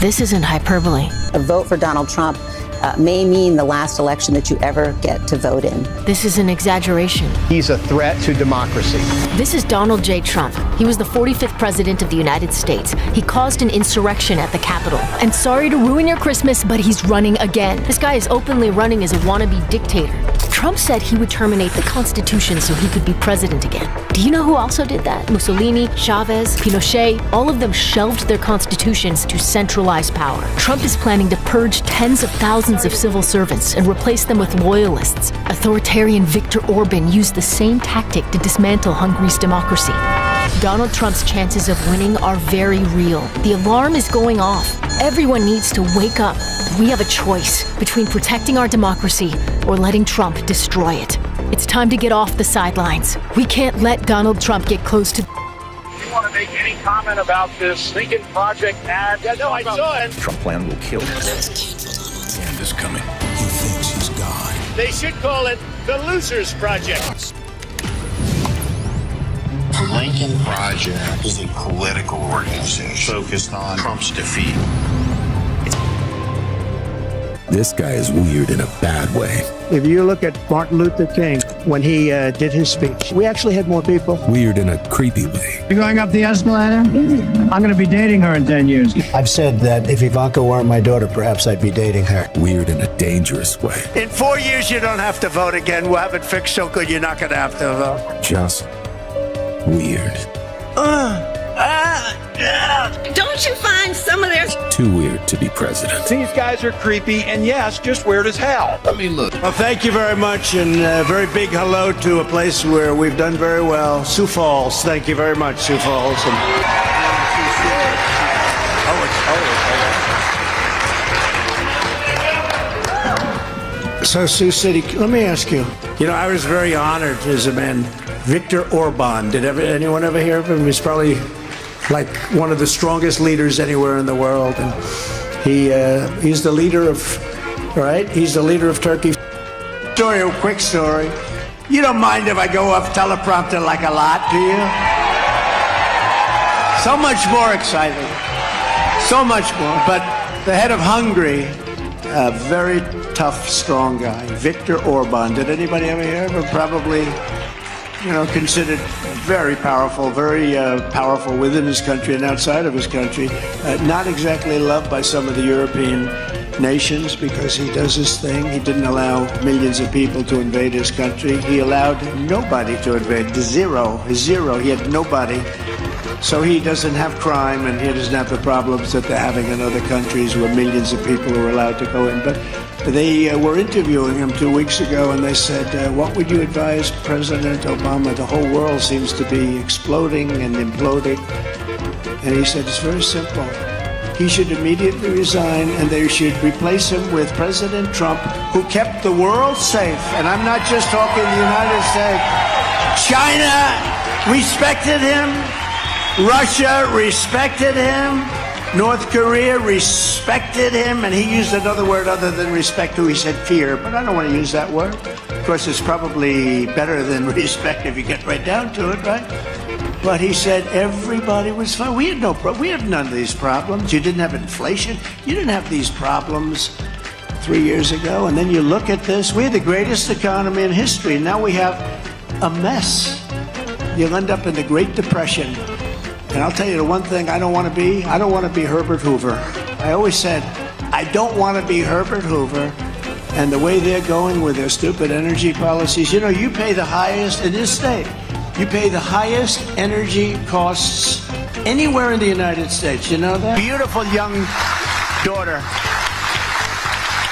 This isn't hyperbole. A vote for Donald Trump may mean the last election that you ever get to vote in. This is an exaggeration. He's a threat to democracy. This is Donald J. Trump. He was the 45th president of the United States. He caused an insurrection at the Capitol. And sorry to ruin your Christmas, but he's running again. This guy is openly running as a wannabe dictator. Trump said he would terminate the Constitution so he could be president again. Do you know who also did that? Mussolini, Chavez, Pinochet, all of them shelved their constitutions to centralize power. Trump is planning to purge tens of thousands of civil servants and replace them with loyalists. Authoritarian Viktor Orban used the same tactic to dismantle Hungary's democracy. Donald Trump's chances of winning are very real. The alarm is going off. Everyone needs to wake up. We have a choice between protecting our democracy or letting Trump destroy it. It's time to get off the sidelines. We can't let Donald Trump get close to... Do you want to make any comment about this Lincoln Project ad? Yeah, no, I saw it. Trump plan will kill. End is coming. He thinks he's God. They should call it the Losers Project. The Lincoln Project is a political organization focused on Trump's defeat. This guy is weird in a bad way. If you look at Martin Luther King, when he did his speech, we actually had more people. Weird in a creepy way. You going up the escalator? I'm going to be dating her in 10 years. I've said that if Ivanka weren't my daughter, perhaps I'd be dating her. Weird in a dangerous way. In 4 years, you don't have to vote again. We'll have it fixed so good you're not going to have to vote. Just weird. Don't you find some of their... Too weird to be president. These guys are creepy and, yes, just weird as hell. I mean, look. Well, thank you very much, and a very big hello to a place where we've done very well, Sioux Falls. Thank you very much, Sioux Falls. So, Sioux City, let me ask you. You know, I was very honored as a man. Viktor Orban, did anyone ever hear of him? He's probably like one of the strongest leaders anywhere in the world, and he's the leader of, right? He's the leader of Turkey. A quick story. You don't mind if I go off teleprompter like a lot, do you? So much more exciting. So much more. But the head of Hungary, a very tough, strong guy, Viktor Orban. Did anybody ever hear of him? Probably, considered very powerful within his country and outside of his country. Not exactly loved by some of the European nations because he does his thing. He didn't allow millions of people to invade his country. He allowed nobody to invade. Zero. He had nobody. So he doesn't have crime and he doesn't have the problems that they're having in other countries where millions of people are allowed to go in. But they were interviewing him 2 weeks ago and they said, what would you advise President Obama? The whole world seems to be exploding and imploding. And he said, it's very simple. He should immediately resign and they should replace him with President Trump, who kept the world safe. And I'm not just talking the United States. China respected him. Russia respected him. North Korea respected him, and he used another word other than respect, who he said fear, but I don't want to use that word. Of course, it's probably better than respect if you get right down to it, right? But he said everybody was fine. We had none of these problems. You didn't have inflation. You didn't have these problems 3 years ago. And then you look at this. We had the greatest economy in history. Now we have a mess. You'll end up in the Great Depression. And I'll tell you the one thing I don't want to be Herbert Hoover. I always said, I don't want to be Herbert Hoover. And the way they're going with their stupid energy policies, you pay the highest in this state. You pay the highest energy costs anywhere in the United States. You know that? Beautiful young daughter.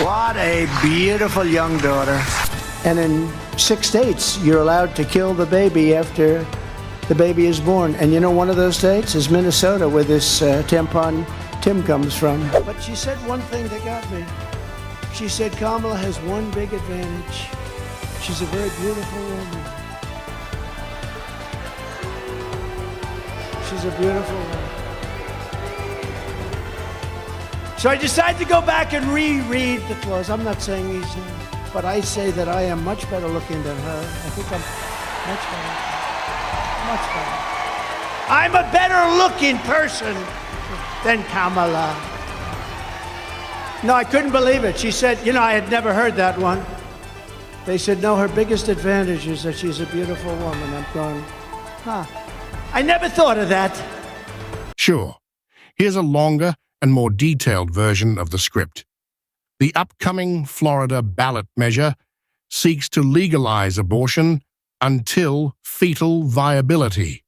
What a beautiful young daughter. And in 6 states, you're allowed to kill the baby after the baby is born. And one of those states is Minnesota, where this tampon Tim comes from. But she said one thing that got me. She said Kamala has one big advantage. She's a very beautiful woman. She's a beautiful woman. So I decided to go back and reread the clause. I'm not saying he's, but I say that I am much better looking than her. I think I'm much better. Much better. I'm a better looking person than Kamala. No, I couldn't believe it. She said, I had never heard that one. They said, no, her biggest advantage is that she's a beautiful woman. I'm going, I never thought of that. Sure. Here's a longer and more detailed version of the script. The upcoming Florida ballot measure seeks to legalize abortion until fetal viability,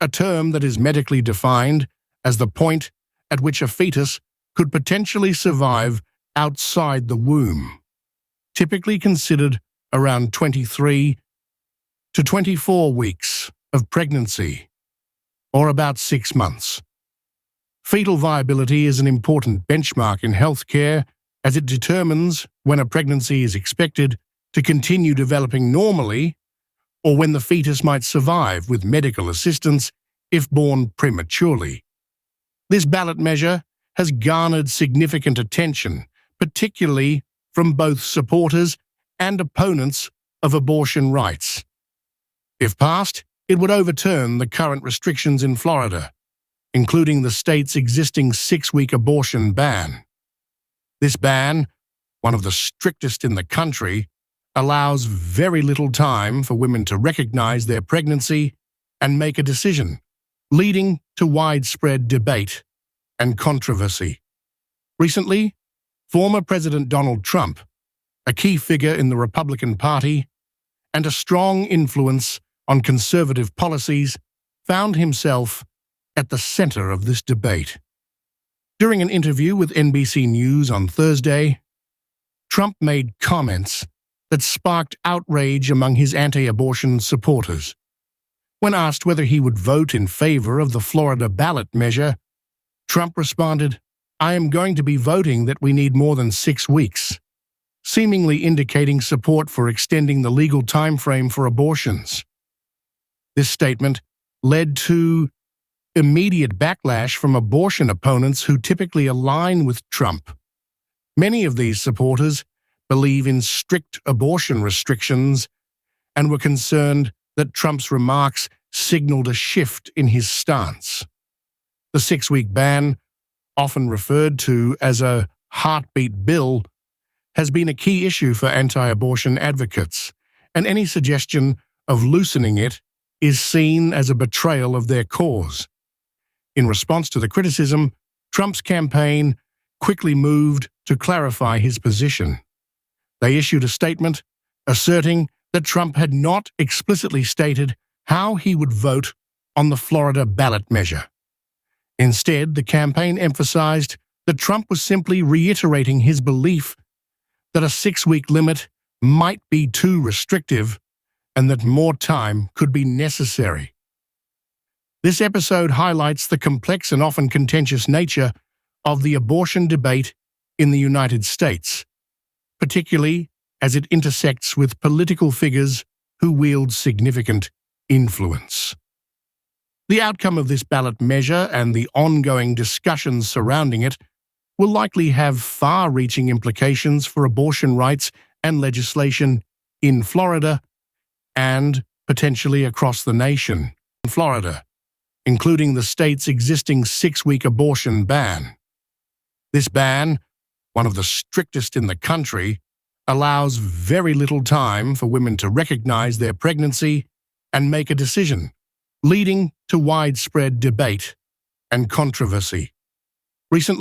a term that is medically defined as the point at which a fetus could potentially survive outside the womb, typically considered around 23 to 24 weeks of pregnancy, or about 6 months. Fetal viability is an important benchmark in healthcare as it determines when a pregnancy is expected to continue developing normally or when the fetus might survive with medical assistance if born prematurely. This ballot measure has garnered significant attention, particularly from both supporters and opponents of abortion rights. If passed, it would overturn the current restrictions in Florida, including the state's existing 6-week abortion ban. This ban, one of the strictest in the country, allows very little time for women to recognize their pregnancy and make a decision, leading to widespread debate and controversy. Recently, former President Donald Trump, a key figure in the Republican Party and a strong influence on conservative policies, found himself at the center of this debate. During an interview with NBC News on Thursday, Trump made comments that sparked outrage among his anti-abortion supporters. When asked whether he would vote in favor of the Florida ballot measure, Trump responded, "I am going to be voting that we need more than 6 weeks," seemingly indicating support for extending the legal time frame for abortions. This statement led to immediate backlash from abortion opponents who typically align with Trump. Many of these supporters believe in strict abortion restrictions and were concerned that Trump's remarks signaled a shift in his stance. The 6-week ban, often referred to as a heartbeat bill, has been a key issue for anti-abortion advocates, and any suggestion of loosening it is seen as a betrayal of their cause. In response to the criticism, Trump's campaign quickly moved to clarify his position. They issued a statement asserting that Trump had not explicitly stated how he would vote on the Florida ballot measure. Instead, the campaign emphasized that Trump was simply reiterating his belief that a 6-week limit might be too restrictive and that more time could be necessary. This episode highlights the complex and often contentious nature of the abortion debate in the United States, particularly as it intersects with political figures who wield significant influence. The outcome of this ballot measure and the ongoing discussions surrounding it will likely have far-reaching implications for abortion rights and legislation in Florida and potentially across the nation. Florida, including the state's existing 6-week abortion ban. This ban, one of the strictest in the country, allows very little time for women to recognize their pregnancy and make a decision, leading to widespread debate and controversy. Recently,